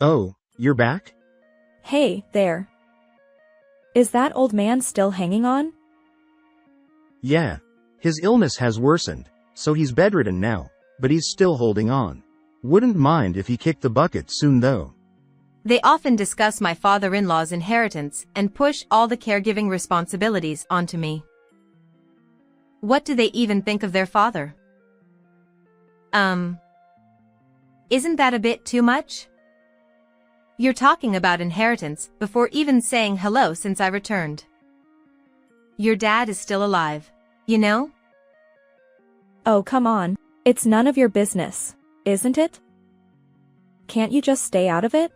Oh, you're back? Hey, there. Is that old man still hanging on? Yeah. His illness has worsened, so he's bedridden now, but he's still holding on. Wouldn't mind if he kicked the bucket soon though. They often discuss my father-in-law's inheritance and push all the caregiving responsibilities onto me. What do they even think of their father? Isn't that a bit too much? You're talking about inheritance before even saying hello since I returned. Your dad is still alive, you know? Oh, come on. It's none of your business, isn't it? Can't you just stay out of it?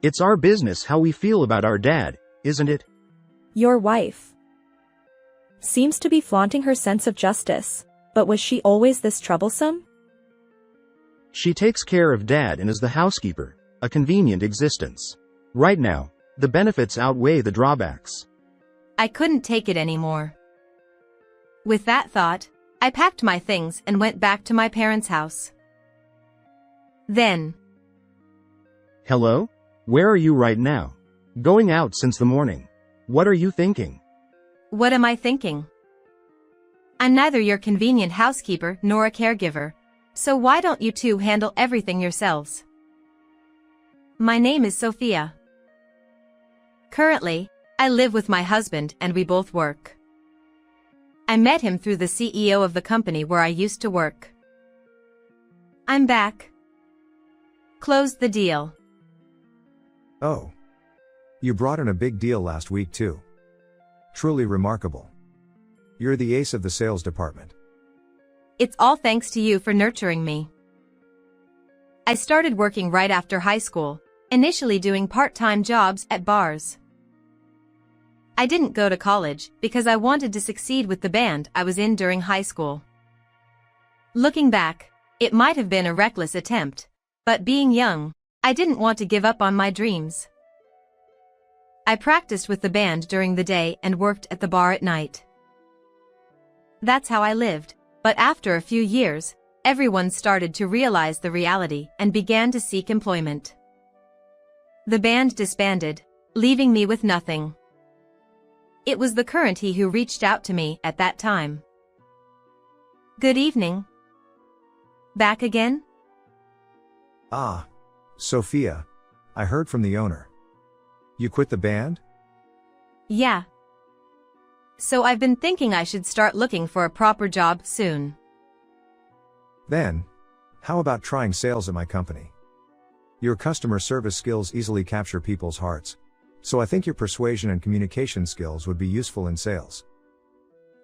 It's our business how we feel about our dad, isn't it? Your wife seems to be flaunting her sense of justice, but was she always this troublesome? She takes care of Dad and is the housekeeper, a convenient existence. Right now, the benefits outweigh the drawbacks. I couldn't take it anymore. With that thought, I packed my things and went back to my parents' house. Then. Hello? Where are you right now? Going out since the morning. What are you thinking? What am I thinking? I'm neither your convenient housekeeper nor a caregiver, so why don't you two handle everything yourselves? My name is Sophia. Currently, I live with my husband and we both work. I met him through the CEO of the company where I used to work. I'm back. Closed the deal. Oh. You brought in a big deal last week too. Truly remarkable. You're the ace of the sales department. It's all thanks to you for nurturing me. I started working right after high school, initially doing part-time jobs at bars. I didn't go to college because I wanted to succeed with the band I was in during high school. Looking back, it might have been a reckless attempt, but being young, I didn't want to give up on my dreams. I practiced with the band during the day and worked at the bar at night. That's how I lived, but after a few years, everyone started to realize the reality and began to seek employment. The band disbanded, leaving me with nothing. It was the current he who reached out to me at that time. Good evening. Back again? Ah. Sophia. I heard from the owner. You quit the band? Yeah. So I've been thinking I should start looking for a proper job soon. Then, how about trying sales at my company? Your customer service skills easily capture people's hearts, so I think your persuasion and communication skills would be useful in sales.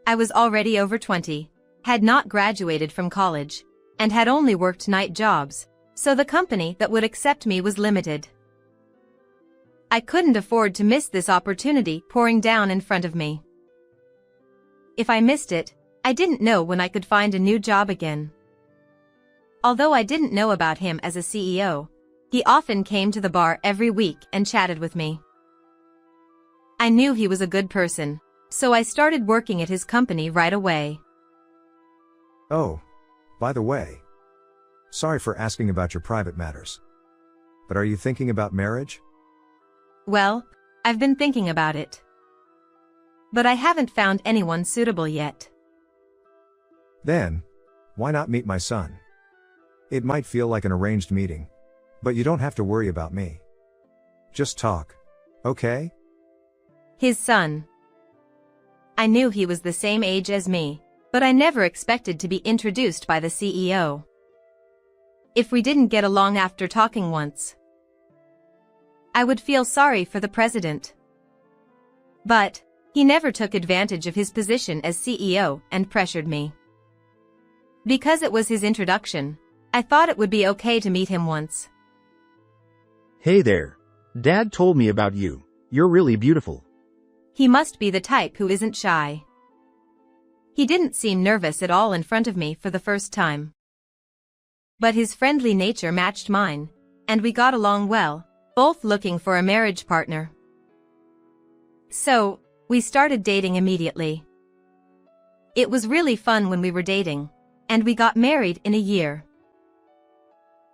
I was already over 20, had not graduated from college, and had only worked night jobs, so the company that would accept me was limited. I couldn't afford to miss this opportunity pouring down in front of me. If I missed it, I didn't know when I could find a new job again. Although I didn't know about him as a CEO, he often came to the bar every week and chatted with me. I knew he was a good person, so I started working at his company right away. Oh, by the way. Sorry for asking about your private matters. But are you thinking about marriage? Well, I've been thinking about it. But I haven't found anyone suitable yet. Then, why not meet my son? It might feel like an arranged meeting, but you don't have to worry about me. Just talk, okay? His son. I knew he was the same age as me, but I never expected to be introduced by the CEO. If we didn't get along after talking once, I would feel sorry for the president. But he never took advantage of his position as CEO and pressured me. Because it was his introduction, I thought it would be okay to meet him once. Hey there. Dad told me about you. You're really beautiful. He must be the type who isn't shy. He didn't seem nervous at all in front of me for the first time. But his friendly nature matched mine, and we got along well, both looking for a marriage partner. So, we started dating immediately. It was really fun when we were dating, and we got married in a year.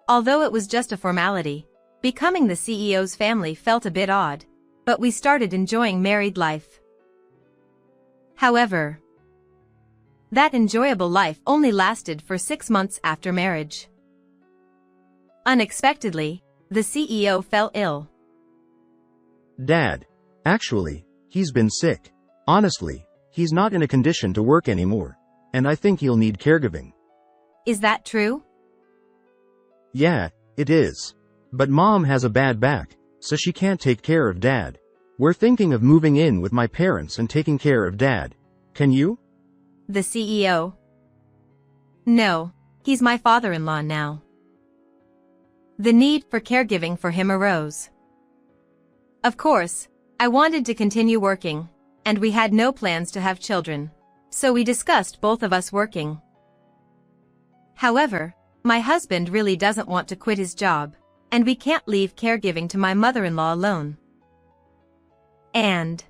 Although it was just a formality, Becoming the CEO's family felt a bit odd, but we started enjoying married life. However, that enjoyable life only lasted for 6 months after marriage. Unexpectedly, the CEO fell ill. Dad. Actually, he's been sick. Honestly, he's not in a condition to work anymore. And I think he'll need caregiving. Is that true? Yeah, it is. But Mom has a bad back, so she can't take care of Dad. We're thinking of moving in with my parents and taking care of Dad. Can you? The CEO. No, he's my father-in-law now. The need for caregiving for him arose. Of course, I wanted to continue working, and we had no plans to have children, so we discussed both of us working. However, my husband really doesn't want to quit his job, and we can't leave caregiving to my mother-in-law alone. And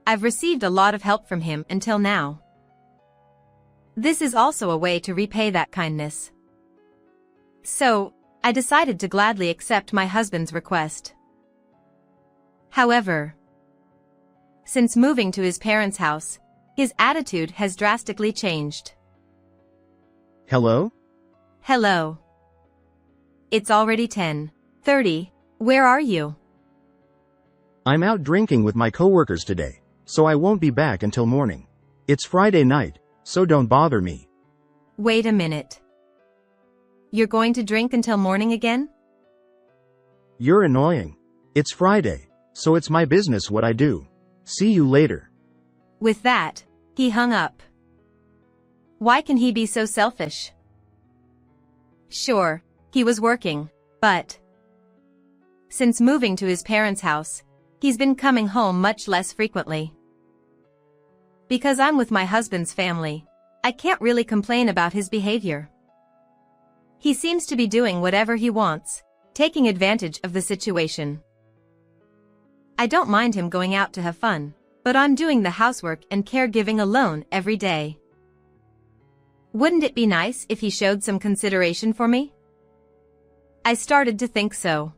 I've received a lot of help from him until now. This is also a way to repay that kindness. So, I decided to gladly accept my husband's request. However, since moving to his parents' house, his attitude has drastically changed. Hello? Hello. It's already 10:30. Where are you? I'm out drinking with my coworkers today, so I won't be back until morning. It's Friday night, so don't bother me. Wait a minute. You're going to drink until morning again? You're annoying. It's Friday, so it's my business what I do. See you later. With that, he hung up. Why can he be so selfish? Sure, he was working, but since moving to his parents' house, he's been coming home much less frequently. Because I'm with my husband's family, I can't really complain about his behavior. He seems to be doing whatever he wants, taking advantage of the situation. I don't mind him going out to have fun, but I'm doing the housework and caregiving alone every day. Wouldn't it be nice if he showed some consideration for me? I started to think so.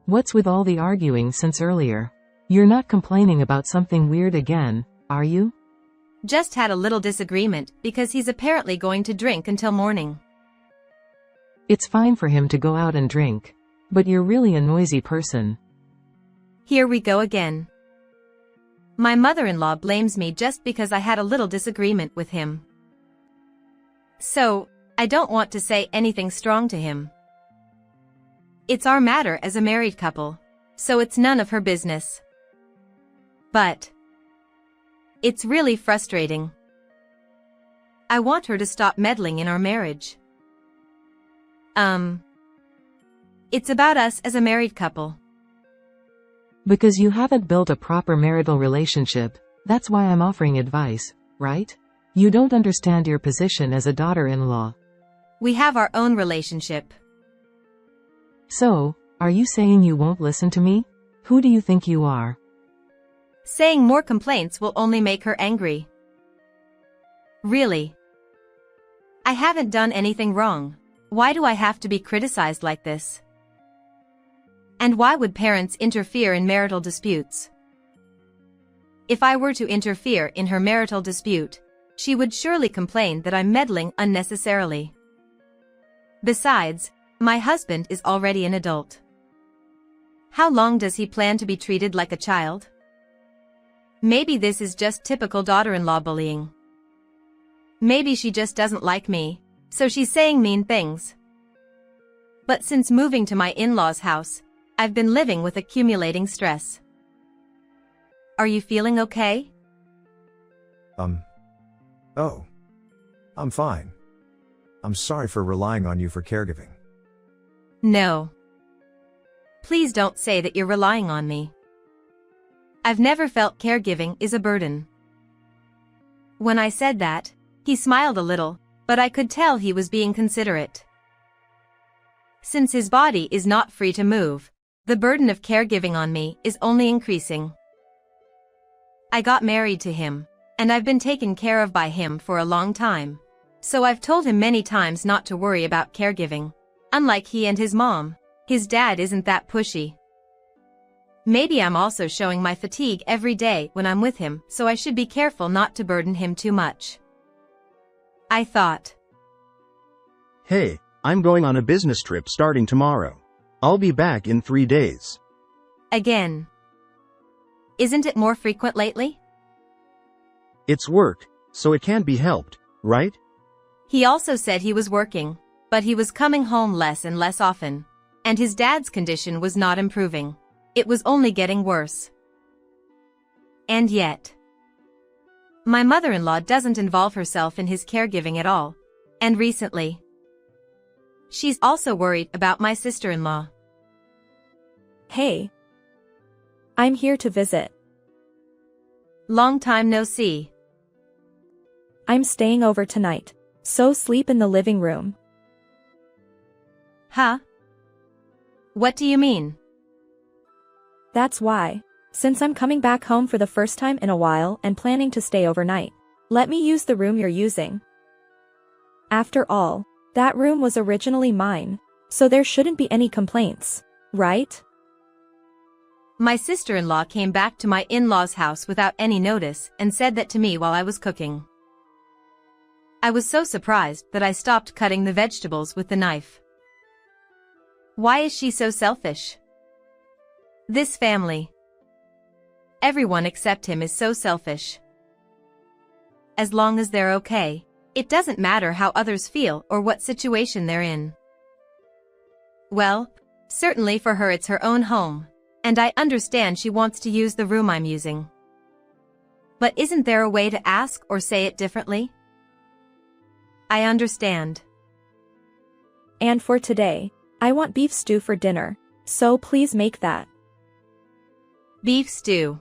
What's with all the arguing since earlier? You're not complaining about something weird again, are you? Just had a little disagreement because he's apparently going to drink until morning. It's fine for him to go out and drink. But you're really a noisy person. Here we go again. My mother-in-law blames me just because I had a little disagreement with him. So, I don't want to say anything strong to him. It's our matter as a married couple, so it's none of her business. But it's really frustrating. I want her to stop meddling in our marriage. It's about us as a married couple. Because you haven't built a proper marital relationship, that's why I'm offering advice, right? You don't understand your position as a daughter-in-law. We have our own relationship. So, are you saying you won't listen to me? Who do you think you are? Saying more complaints will only make her angry. Really? I haven't done anything wrong. Why do I have to be criticized like this? And why would parents interfere in marital disputes? If I were to interfere in her marital dispute, she would surely complain that I'm meddling unnecessarily. Besides, my husband is already an adult. How long does he plan to be treated like a child? Maybe this is just typical daughter-in-law bullying. Maybe she just doesn't like me, so she's saying mean things. But since moving to my in-laws' house, I've been living with accumulating stress. Are you feeling okay? Oh. I'm fine. I'm sorry for relying on you for caregiving. No. Please don't say that you're relying on me. I've never felt caregiving is a burden. When I said that, he smiled a little, but I could tell he was being considerate. Since his body is not free to move, the burden of caregiving on me is only increasing. I got married to him, and I've been taken care of by him for a long time, so I've told him many times not to worry about caregiving, unlike he and his mom, His dad isn't that pushy. Maybe I'm also showing my fatigue every day when I'm with him, so I should be careful not to burden him too much. I thought. Hey, I'm going on a business trip starting tomorrow. I'll be back in 3 days. Again. Isn't it more frequent lately? It's work, so it can't be helped, right? He also said he was working, but he was coming home less and less often. And his dad's condition was not improving. It was only getting worse. And yet, my mother-in-law doesn't involve herself in his caregiving at all. And recently, she's also worried about my sister-in-law. Hey. I'm here to visit. Long time no see. I'm staying over tonight, so sleep in the living room. Huh? What do you mean? That's why. Since I'm coming back home for the first time in a while and planning to stay overnight, let me use the room you're using. After all, that room was originally mine, so there shouldn't be any complaints, right? My sister-in-law came back to my in-laws' house without any notice and said that to me while I was cooking. I was so surprised that I stopped cutting the vegetables with the knife. Why is she so selfish? This family. Everyone except him is so selfish. As long as they're okay, it doesn't matter how others feel or what situation they're in. Well, certainly for her it's her own home, and I understand she wants to use the room I'm using. But isn't there a way to ask or say it differently? I understand. And for today, I want beef stew for dinner, so please make that. Beef stew.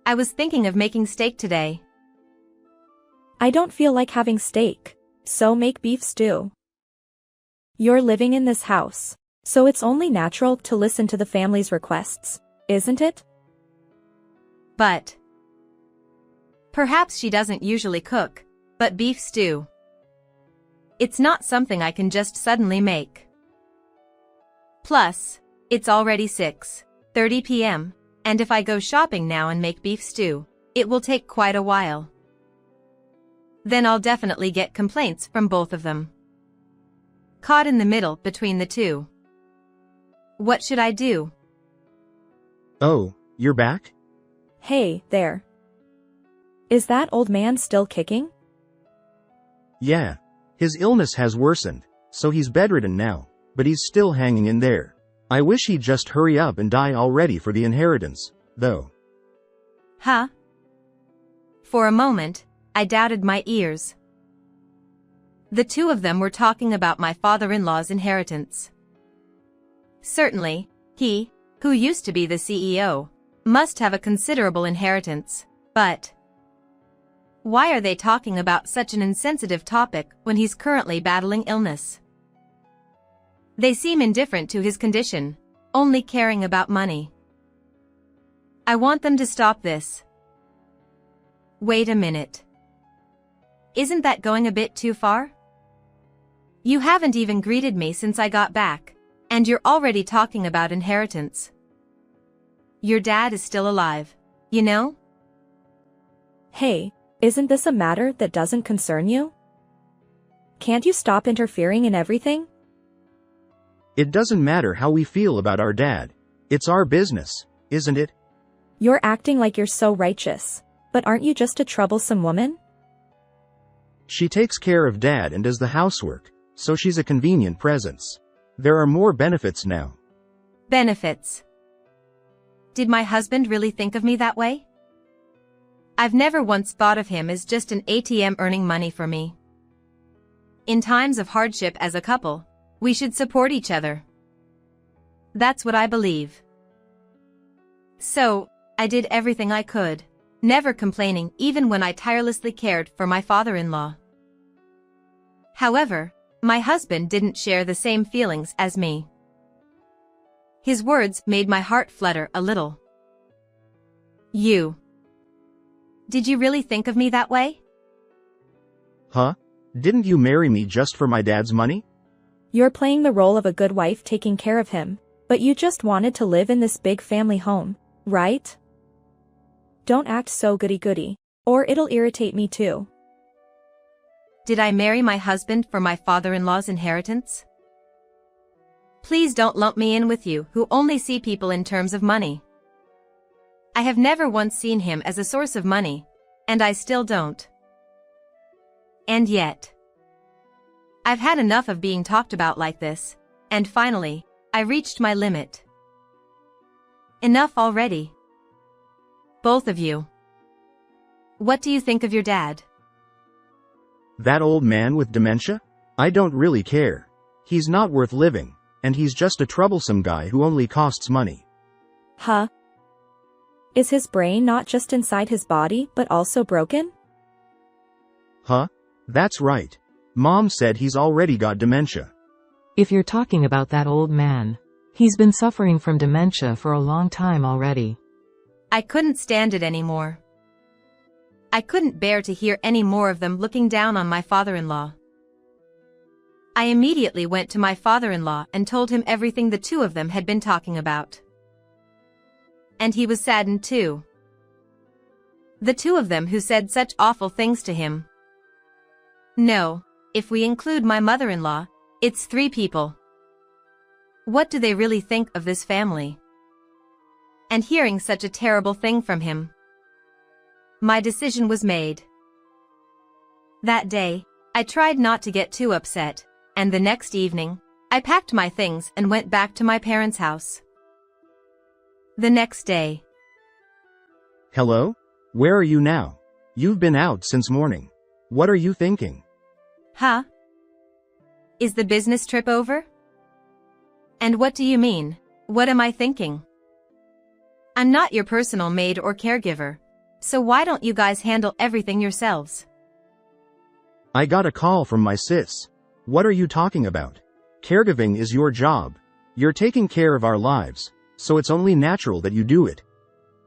I was thinking of making steak today. I don't feel like having steak, so make beef stew. You're living in this house, so it's only natural to listen to the family's requests, isn't it? But perhaps she doesn't usually cook, but beef stew. It's not something I can just suddenly make. Plus, it's already 6:30 p.m., and if I go shopping now and make beef stew, it will take quite a while. Then I'll definitely get complaints from both of them. Caught in the middle between the two. What should I do? Oh, you're back? Hey, there. Is that old man still kicking? Yeah. His illness has worsened, so he's bedridden now, but he's still hanging in there. I wish he'd just hurry up and die already for the inheritance, though. Huh? For a moment, I doubted my ears. The two of them were talking about my father-in-law's inheritance. Certainly, he, who used to be the CEO, must have a considerable inheritance, but why are they talking about such an insensitive topic when he's currently battling illness? They seem indifferent to his condition, only caring about money. I want them to stop this. Wait a minute. Isn't that going a bit too far? You haven't even greeted me since I got back, and you're already talking about inheritance. Your dad is still alive, you know? Hey, isn't this a matter that doesn't concern you? Can't you stop interfering in everything? It doesn't matter how we feel about our dad. It's our business, isn't it? You're acting like you're so righteous, but aren't you just a troublesome woman? She takes care of Dad and does the housework, so she's a convenient presence. There are more benefits now. Benefits. Did my husband really think of me that way? I've never once thought of him as just an ATM earning money for me. In times of hardship as a couple, we should support each other. That's what I believe. So, I did everything I could, never complaining even when I tirelessly cared for my father-in-law. However, my husband didn't share the same feelings as me. His words made my heart flutter a little. Did you really think of me that way? Huh? Didn't you marry me just for my dad's money? You're playing the role of a good wife taking care of him, but you just wanted to live in this big family home, right? Don't act so goody-goody, or it'll irritate me too. Did I marry my husband for my father-in-law's inheritance? Please don't lump me in with you who only see people in terms of money. I have never once seen him as a source of money, and I still don't. And yet, I've had enough of being talked about like this, and finally, I reached my limit. Enough already. Both of you. What do you think of your dad? That old man with dementia? I don't really care. He's not worth living, and he's just a troublesome guy who only costs money. Huh? Is his brain not just inside his body but also broken? Huh? That's right. Mom said he's already got dementia. If you're talking about that old man, he's been suffering from dementia for a long time already. I couldn't stand it anymore. I couldn't bear to hear any more of them looking down on my father-in-law. I immediately went to my father-in-law and told him everything the two of them had been talking about. And he was saddened too. The two of them who said such awful things to him. No, if we include my mother-in-law, it's 3 people. What do they really think of this family? And hearing such a terrible thing from him. My decision was made. That day, I tried not to get too upset, and the next evening, I packed my things and went back to my parents' house. The next day. Hello? Where are you now? You've been out since morning. What are you thinking? Huh? Is the business trip over? And what do you mean? What am I thinking? I'm not your personal maid or caregiver, so why don't you guys handle everything yourselves? I got a call from my sis. What are you talking about? Caregiving is your job. You're taking care of our lives, so it's only natural that you do it.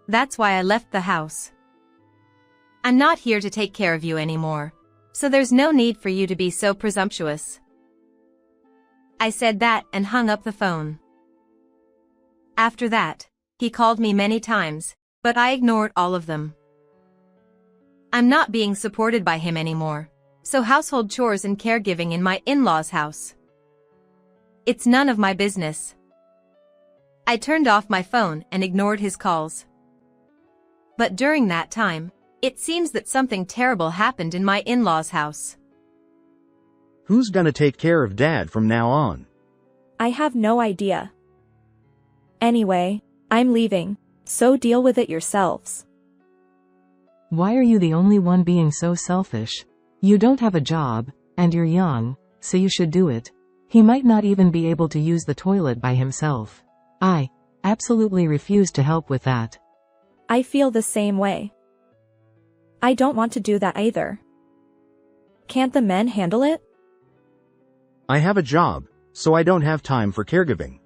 That's why I left the house. I'm not here to take care of you anymore, so there's no need for you to be so presumptuous. I said that and hung up the phone. After that, he called me many times, but I ignored all of them. I'm not being supported by him anymore, so household chores and caregiving in my in-laws' house. It's none of my business. I turned off my phone and ignored his calls. But during that time, it seems that something terrible happened in my in-laws' house. Who's gonna take care of Dad from now on? I have no idea. Anyway, I'm leaving, so deal with it yourselves. Why are you the only one being so selfish? You don't have a job, and you're young, so you should do it. He might not even be able to use the toilet by himself. I absolutely refuse to help with that. I feel the same way. I don't want to do that either. Can't the men handle it? I have a job, so I don't have time for caregiving.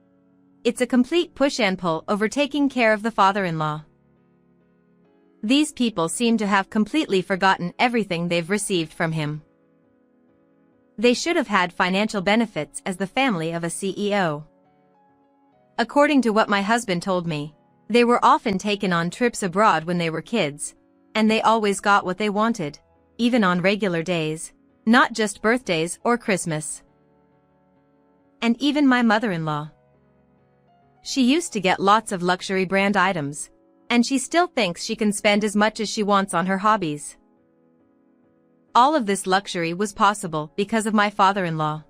It's a complete push and pull over taking care of the father-in-law. These people seem to have completely forgotten everything they've received from him. They should have had financial benefits as the family of a CEO. According to what my husband told me, they were often taken on trips abroad when they were kids, and they always got what they wanted, even on regular days, not just birthdays or Christmas. And even my mother-in-law. She used to get lots of luxury brand items, and she still thinks she can spend as much as she wants on her hobbies. All of this luxury was possible because of my father-in-law.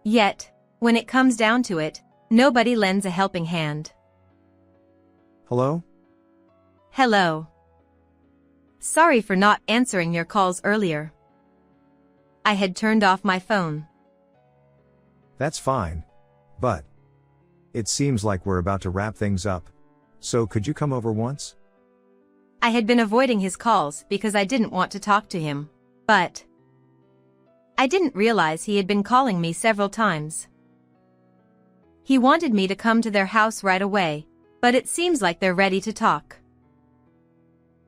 Yet, when it comes down to it, nobody lends a helping hand. Hello? Hello. Sorry for not answering your calls earlier. I had turned off my phone. That's fine. But it seems like we're about to wrap things up. So could you come over once? I had been avoiding his calls because I didn't want to talk to him, but I didn't realize he had been calling me several times. He wanted me to come to their house right away, but it seems like they're ready to talk.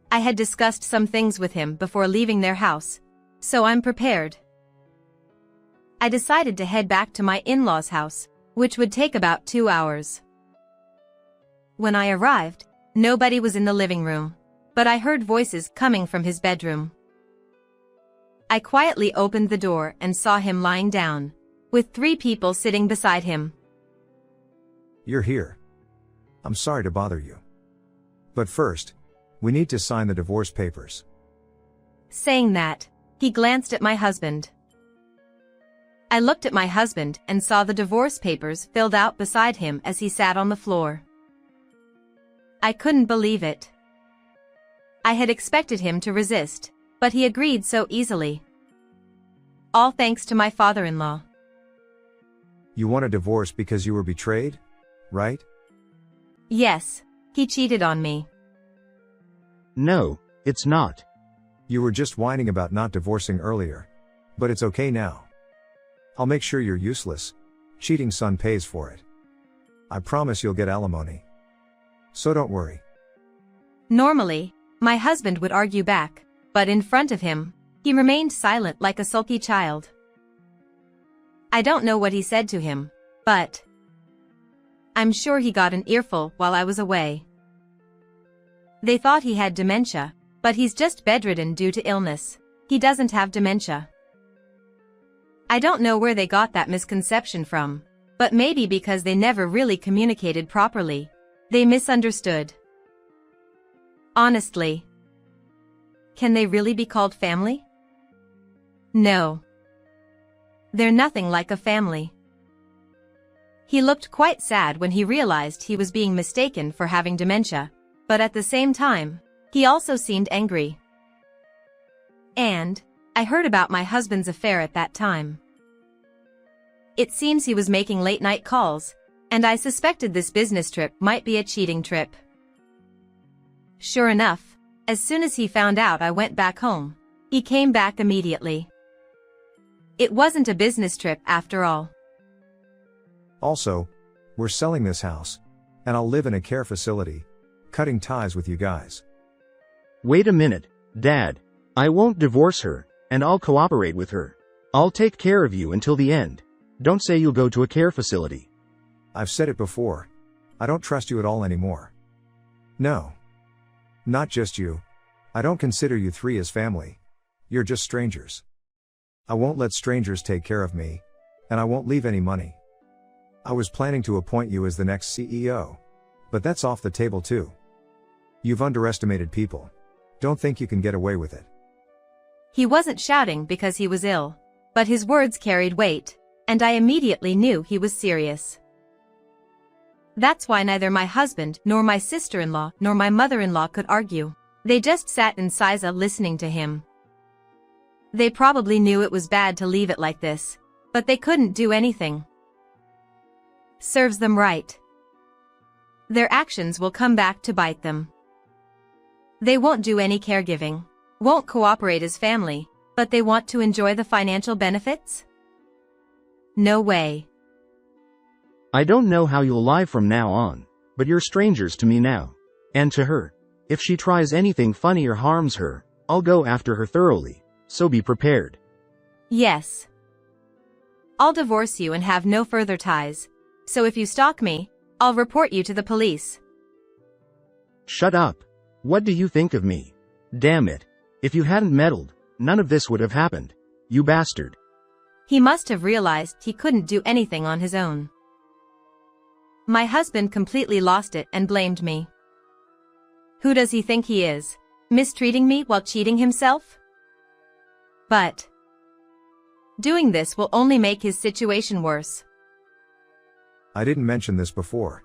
I had discussed some things with him before leaving their house, so I'm prepared. I decided to head back to my in-laws' house, which would take about 2 hours. When I arrived, nobody was in the living room, but I heard voices coming from his bedroom. I quietly opened the door and saw him lying down, with 3 people sitting beside him. You're here. I'm sorry to bother you. But first, we need to sign the divorce papers. Saying that, he glanced at my husband. I looked at my husband and saw the divorce papers filled out beside him as he sat on the floor. I couldn't believe it. I had expected him to resist, but he agreed so easily. All thanks to my father-in-law. You want a divorce because you were betrayed, right? Yes, he cheated on me. No, it's not. You were just whining about not divorcing earlier. But it's okay now. I'll make sure you're useless. Cheating son pays for it. I promise you'll get alimony. So don't worry. Normally, my husband would argue back, but in front of him, he remained silent like a sulky child. I don't know what he said to him, but I'm sure he got an earful while I was away. They thought he had dementia, but he's just bedridden due to illness. He doesn't have dementia. I don't know where they got that misconception from, but maybe because they never really communicated properly. They misunderstood. Honestly, can they really be called family? No. They're nothing like a family. He looked quite sad when he realized he was being mistaken for having dementia, but at the same time, he also seemed angry. And I heard about my husband's affair at that time. It seems he was making late-night calls, and I suspected this business trip might be a cheating trip. Sure enough, as soon as he found out I went back home, he came back immediately. It wasn't a business trip after all. Also, we're selling this house, and I'll live in a care facility, cutting ties with you guys. Wait a minute, Dad. I won't divorce her, and I'll cooperate with her. I'll take care of you until the end. Don't say you'll go to a care facility. I've said it before. I don't trust you at all anymore. No. Not just you. I don't consider you 3 as family. You're just strangers. I won't let strangers take care of me, and I won't leave any money. I was planning to appoint you as the next CEO, but that's off the table too. You've underestimated people. Don't think you can get away with it. He wasn't shouting because he was ill, but his words carried weight, and I immediately knew he was serious. That's why neither my husband nor my sister-in-law nor my mother-in-law could argue. They just sat in Siza listening to him. They probably knew it was bad to leave it like this, but they couldn't do anything. Serves them right. Their actions will come back to bite them. They won't do any caregiving, won't cooperate as family, but they want to enjoy the financial benefits? No way. I don't know how you'll lie from now on, but you're strangers to me now. And to her. If she tries anything funny or harms her, I'll go after her thoroughly, so be prepared. Yes. I'll divorce you and have no further ties, so if you stalk me, I'll report you to the police. Shut up. What do you think of me? Damn it. If you hadn't meddled, none of this would have happened. You bastard. He must have realized he couldn't do anything on his own. My husband completely lost it and blamed me. Who does he think he is? Mistreating me while cheating himself? But doing this will only make his situation worse. I didn't mention this before,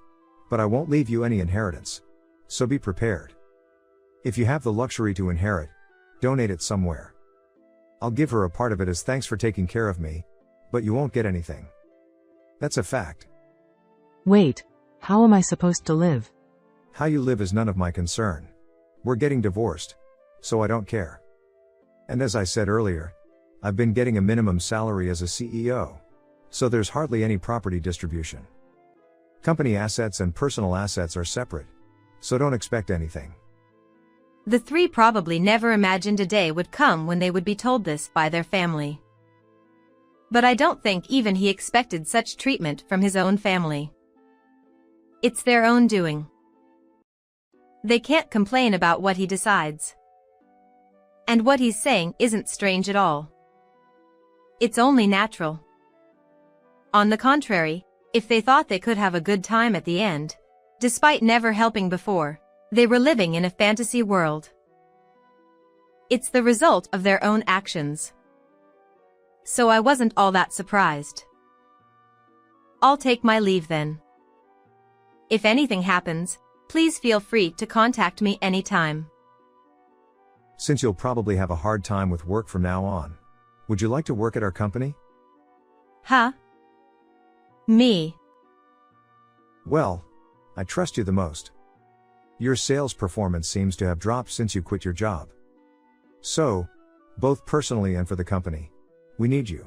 but I won't leave you any inheritance. So be prepared. If you have the luxury to inherit, donate it somewhere. I'll give her a part of it as thanks for taking care of me, but you won't get anything. That's a fact. Wait, how am I supposed to live? How you live is none of my concern. We're getting divorced, so I don't care. And as I said earlier, I've been getting a minimum salary as a CEO, so there's hardly any property distribution. Company assets and personal assets are separate, so don't expect anything. The 3 probably never imagined a day would come when they would be told this by their family. but I don't think even he expected such treatment from his own family. It's their own doing. They can't complain about what he decides. And what he's saying isn't strange at all. It's only natural. On the contrary, if they thought they could have a good time at the end, despite never helping before, they were living in a fantasy world. It's the result of their own actions. So I wasn't all that surprised. I'll take my leave then. If anything happens, please feel free to contact me anytime. Since you'll probably have a hard time with work from now on, would you like to work at our company? Huh? Me? Well, I trust you the most. Your sales performance seems to have dropped since you quit your job. So, both personally and for the company, we need you.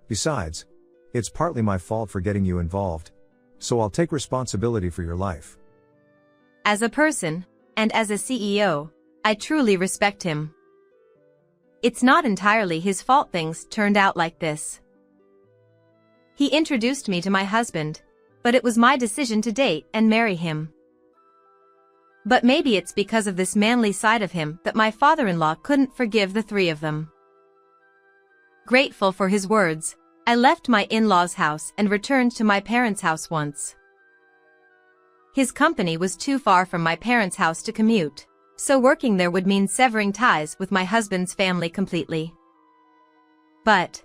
Besides, it's partly my fault for getting you involved, so I'll take responsibility for your life. As a person, and as a CEO, I truly respect him. It's not entirely his fault things turned out like this. He introduced me to my husband, but it was my decision to date and marry him. But maybe it's because of this manly side of him that my father-in-law couldn't forgive the three of them. Grateful for his words, I left my in-laws' house and returned to my parents' house once. His company was too far from my parents' house to commute, so working there would mean severing ties with my husband's family completely. But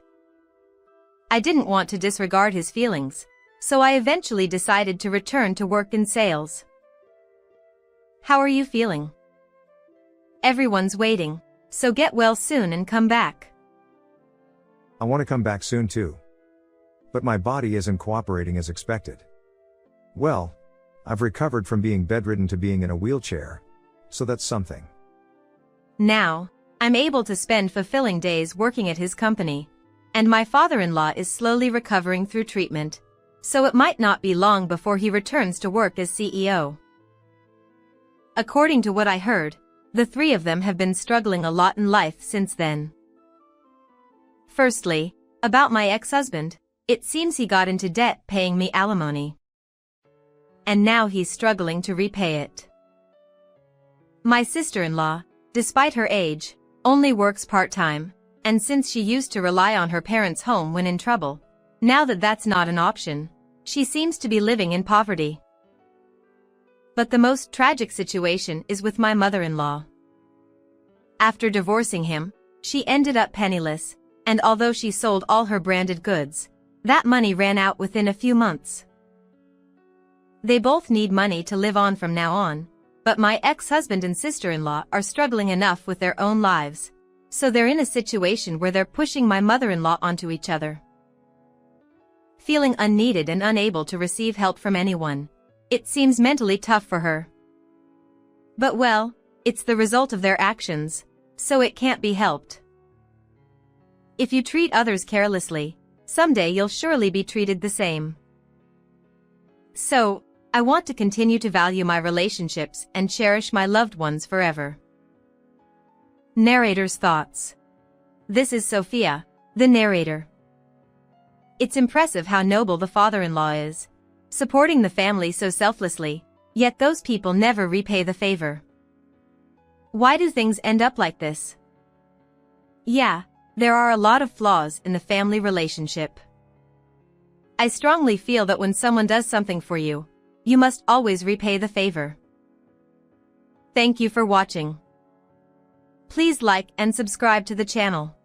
I didn't want to disregard his feelings, so I eventually decided to return to work in sales. How are you feeling? Everyone's waiting, so get well soon and come back. I want to come back soon too. But my body isn't cooperating as expected. Well, I've recovered from being bedridden to being in a wheelchair, so that's something. Now, I'm able to spend fulfilling days working at his company, and my father-in-law is slowly recovering through treatment, so it might not be long before he returns to work as CEO. According to what I heard, the three of them have been struggling a lot in life since then. Firstly, about my ex-husband, it seems he got into debt paying me alimony. And now he's struggling to repay it. My sister-in-law, despite her age, only works part-time, and since she used to rely on her parents' home when in trouble, now that that's not an option, she seems to be living in poverty. But the most tragic situation is with my mother-in-law. After divorcing him, she ended up penniless, and although she sold all her branded goods, that money ran out within a few months. They both need money to live on from now on, but my ex-husband and sister-in-law are struggling enough with their own lives, so they're in a situation where they're pushing my mother-in-law onto each other. Feeling unneeded and unable to receive help from anyone, it seems mentally tough for her. But well, it's the result of their actions, so it can't be helped. If you treat others carelessly, someday you'll surely be treated the same. So, I want to continue to value my relationships and cherish my loved ones forever. Narrator's thoughts. This is Sophia, the narrator. It's impressive how noble the father-in-law is, supporting the family so selflessly, yet those people never repay the favor. Why do things end up like this? Yeah, there are a lot of flaws in the family relationship. I strongly feel that when someone does something for you, you must always repay the favor. Thank you for watching. Please like and subscribe to the channel.